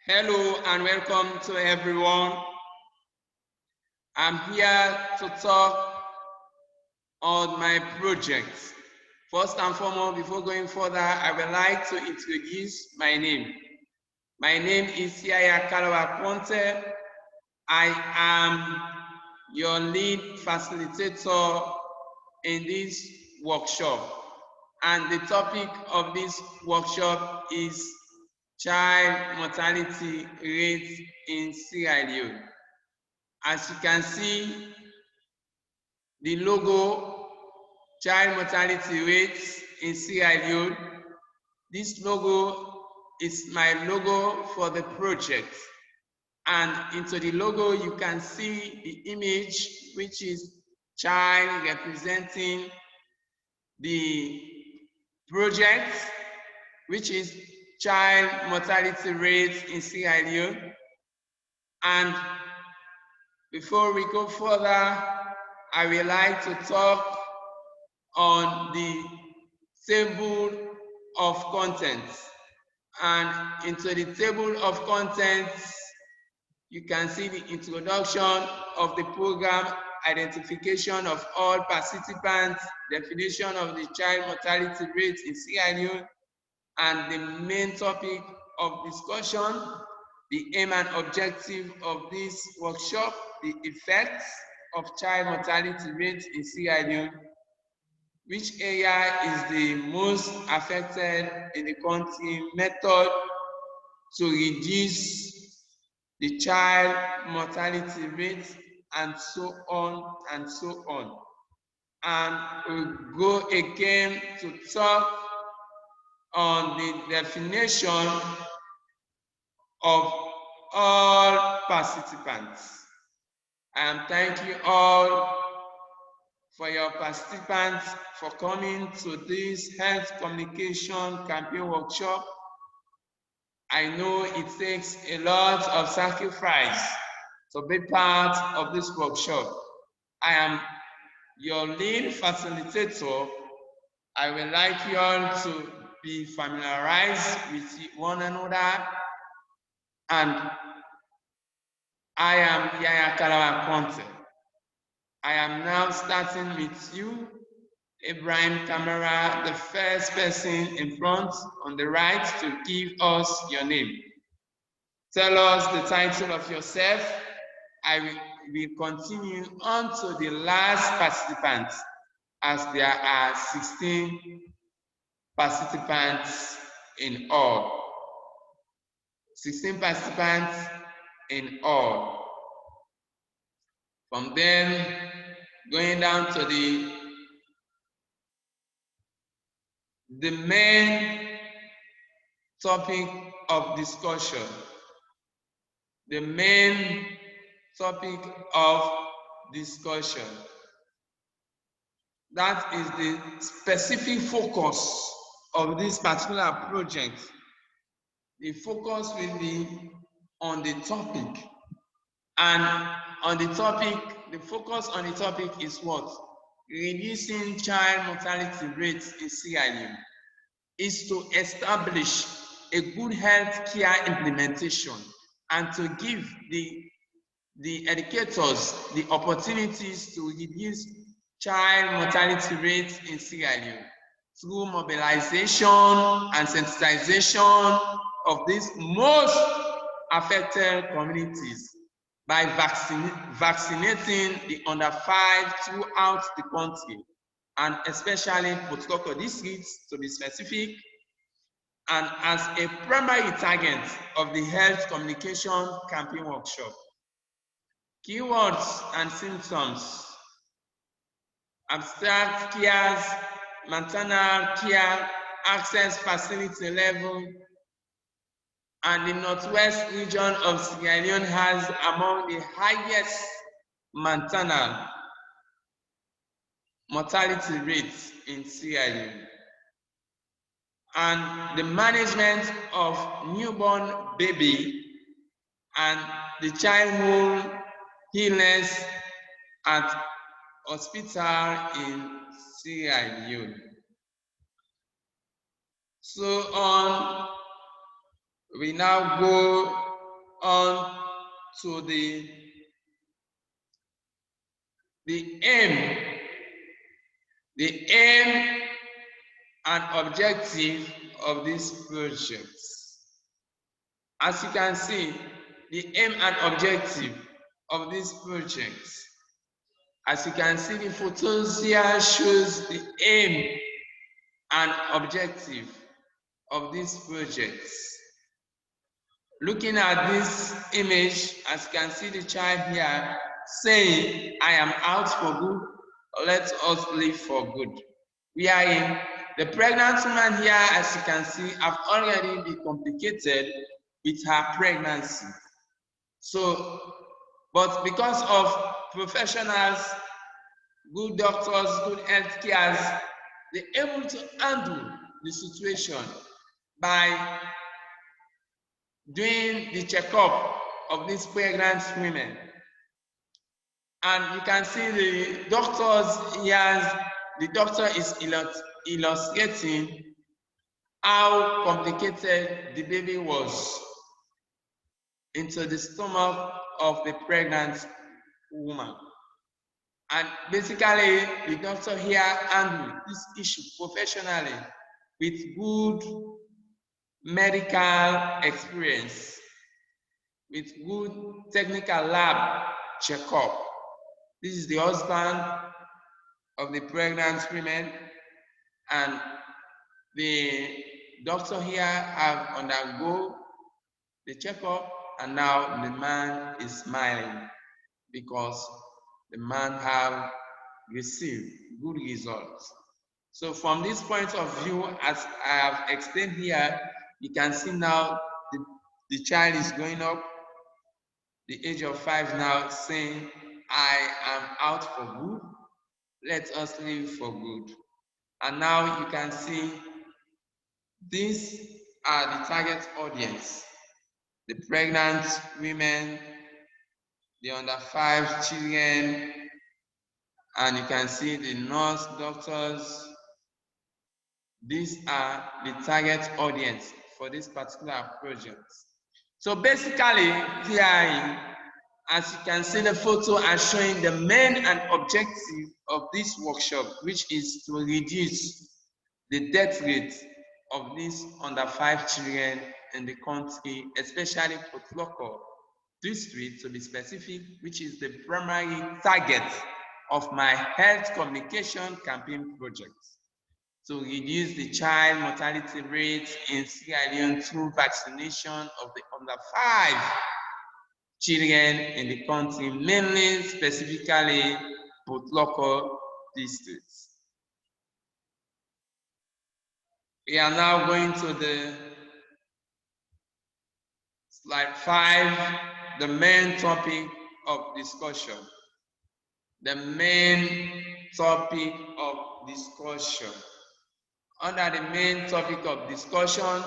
Hello and welcome to everyone. I'm here to talk on my project. First and foremost, before going further, I would like to introduce my name. My name is Yaya Kalawa Ponte. I am your lead facilitator in this workshop. And the topic of this workshop is child mortality rate in Sierra Leone. As you can see, the logo, child mortality rates in Sierra Leone. This logo is my logo for the project. And into the logo, you can see the image, which is child representing the project, which is child mortality rates in Sierra Leone. And before we go further, I would like to talk on the table of contents. And into the table of contents, you can see the introduction of the program, identification of all participants, definition of the child mortality rate in Sierra Leone, and the main topic of discussion, the aim and objective of this workshop, the effects of child mortality rates in Sierra Leone, which area is the most affected in the country, method to reduce the child mortality rate, and so on and so on. And we'll go again to talk on the definition of all participants. And thank you all for your participants for coming to this health communication campaign workshop. I know it takes a lot of sacrifice to be part of this workshop. I am your lead facilitator. I would like you all to be familiarized with one another. And I am Yaya Kalawa Ponte. I am now starting with you, Ibrahim Kamara, the first person in front on the right to give us your name. Tell us the title of yourself. I will continue on to the last participant, as there are 16 participants in all. 16 participants in all. From then, going down to the main topic of discussion. The main topic of discussion. That is the specific focus of this particular project. The focus will be on the topic. And on the topic, the focus on the topic is what? Reducing child mortality rates in Sierra Leone. Is to establish a good health care implementation and to give the educators the opportunities to reduce child mortality rates in Sierra Leone through mobilization and sensitization of these most affected communities by vaccinating the under 5 throughout the country, and especially Port districts to be specific, and as a primary target of the health communication campaign workshop. Keywords and symptoms: abstract cares, maternal care, access facility level, and the northwest region of Sierra Leone has among the highest maternal mortality rates in Sierra Leone. And the management of newborn baby and the childhood illness at hospital in Sierra Leone. So on, we now go on to the aim and objective of this project. As you can see, the aim and objective of this project. As you can see, the photos here shows the aim and objective of this project. Looking at this image, as you can see the child here saying, I am out for good, let us live for good. We are in the pregnant woman here, as you can see, have already been complicated with her pregnancy. So, but because of professionals, good doctors, good health cares, they're able to handle the situation by doing the checkup of these pregnant women. And you can see the doctors here, the doctor is illustrating how complicated the baby was into the stomach of the pregnant woman. And basically, the doctor here handled this issue professionally with good medical experience, with good technical lab checkup. This is the husband of the pregnant women, and the doctor here have undergo the checkup, and now the man is smiling because the man have received good results. So from this point of view, as I have explained here, you can see now the child is going up, the age of 5 now, saying, I am out for good, let us live for good. And now you can see these are the target audience: the pregnant women, the under 5 children, and you can see the nurse, doctors. These are the target audience for this particular project. So basically, here, as you can see, the photo are showing the main and objective of this workshop, which is to reduce the death rate of these under 5 children in the country, especially Port Loko district, to be specific, which is the primary target of my health communication campaign project, to reduce the child mortality rate in Sierra Leone through vaccination of the under 5 children in the country, mainly specifically Port Loko districts. We are now going to the slide 5, the main topic of discussion. The main topic of discussion. Under the main topic of discussion,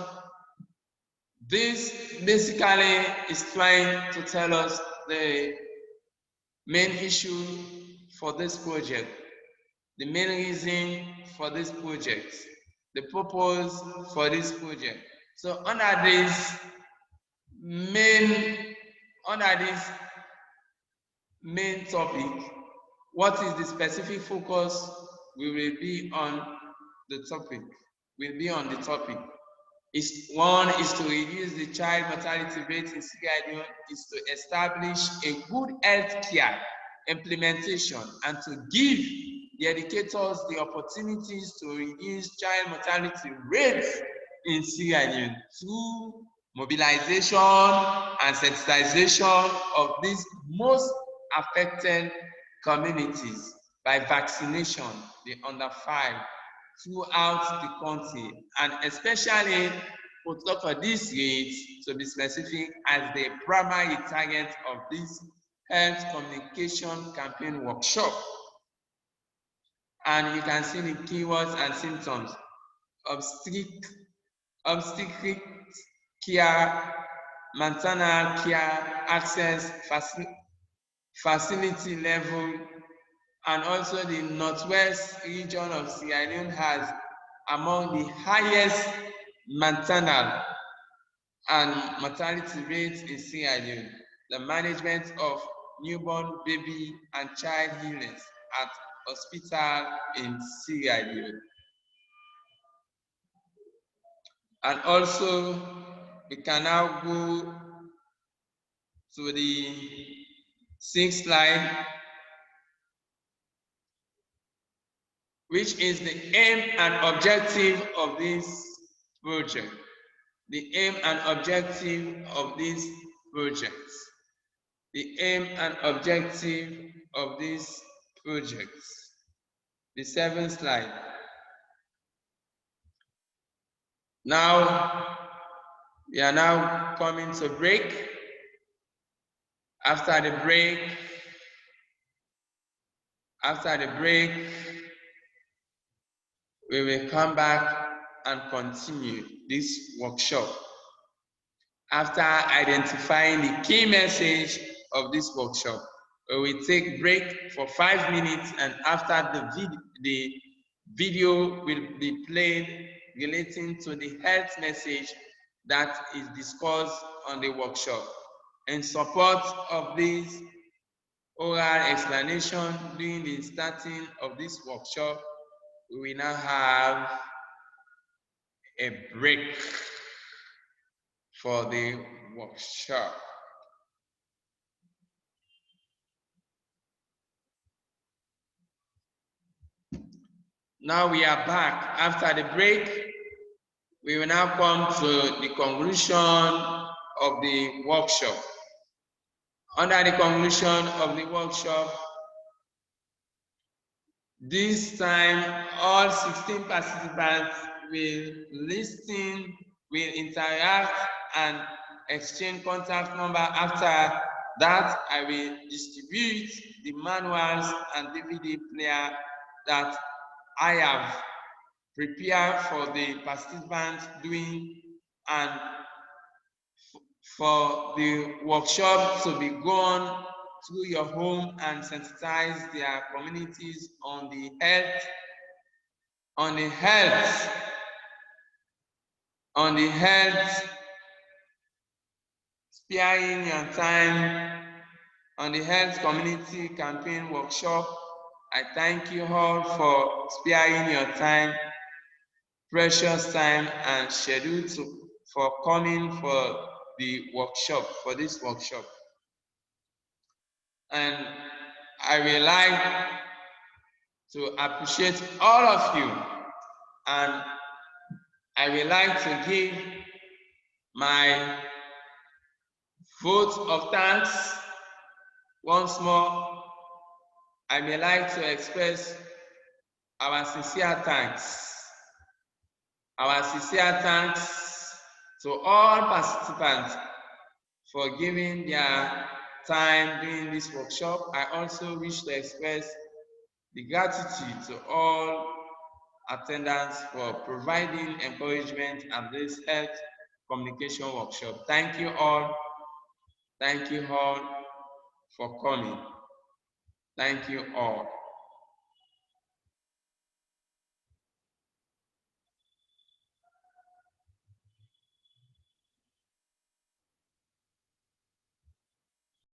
this basically is trying to tell us the main issue for this project, the main reason for this project, the purpose for this project. So under this main topic, what is the specific focus? We will be on the topic. One is to reduce the child mortality rate in Sierra Leone, is to establish a good health care implementation and to give the educators the opportunities to reduce child mortality rates in Sierra Leone through mobilization and sensitization of these most affected communities by vaccination, the under 5, throughout the country, and especially Port Loko district, to be specific, as the primary target of this health communication campaign workshop. And you can see the keywords and symptoms: obstetric care, maternal care, access, facility level, and also the northwest region of Sierra Leone has among the highest maternal and mortality rates in Sierra Leone, the management of newborn, baby, and child illness at hospital in Sierra Leone. And also, we can now go to the 6th slide, which is the aim and objective of this project. The aim and objective of this project. The aim and objective of this project. The 7th slide. Now, we are now coming to break. After the break, we will come back and continue this workshop. After identifying the key message of this workshop, we will take break for 5 minutes, and after the video will be played relating to the health message that is discussed on the workshop. In support of this oral explanation during the starting of this workshop, we will now have a break for the workshop. Now we are back. After the break, we will now come to the conclusion of the workshop. Under the conclusion of the workshop, this time all 16 participants will listen, will interact, and exchange contact number. After that, I will distribute the manuals and DVD player that I have prepared for the participants doing, and for the workshop to be gone through your home and sensitize their communities on the health, sparing your time, on the health community campaign workshop. I thank you all for sparing your time, precious time, and schedule for coming for the workshop, for this workshop. And I would like to appreciate all of you, and I would like to give my vote of thanks once more. I may like to express our sincere thanks to all participants for giving their time during this workshop. I also wish to express the gratitude to all attendants for providing encouragement at this health communication workshop. Thank you all. Thank you all for coming. Thank you all.